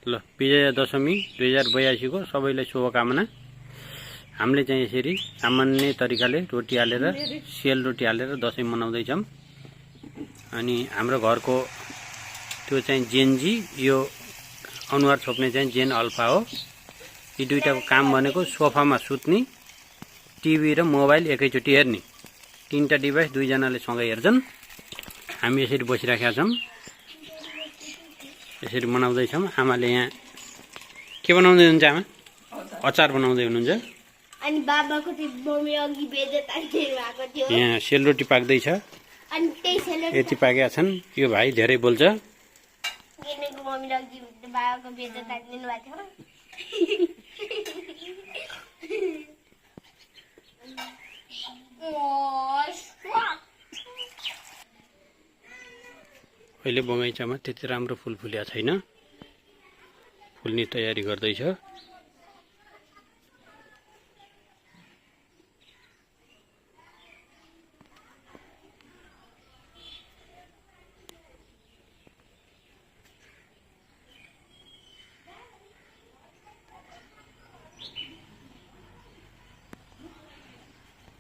ल विजया दशमी 2082 को सबैलाई शुभकामना। हामीले चाहिँ यसरी सामान्य तरिकाले रोटी हालेर सेल रोटी हालेर दशैं मनाउँदैछौँ। अनि हाम्रो घरको त्यो चाहिँ जेनजी, यो अनुहार छोप्ने चाहिँ जेन अल्फा हो। यी दुईटाको काम भनेको सोफामा सुत्ने, टिभी र मोबाइल एकैचोटि हेर्ने, तीनटा डिभाइस दुईजनाले सँगै हेर्छन्। हामी यसरी बसिराखेका छौँ, यसरी मनाउँदैछौँ। आमाले यहाँ के बनाउँदै हुनुहुन्छ? आमा अचार बनाउँदै हुनुहुन्छ। अनि बाबाको चाहिँ मम्मी अघि बेजे तान्दिनु भएको थियो। यहाँ सेलरोटी पाक्दैछ। अनि त्यही सेलरोटी यति पाकेका छन्। यो भाइ धेरै बोल्छ। किनेको मम्मीले अघि बाबाको बेजे तान्दिनु भएको थियो। अहिले बगैँचामा त्यति राम्रो फुल फुलेको छैन, फुल्ने तयारी गर्दैछ।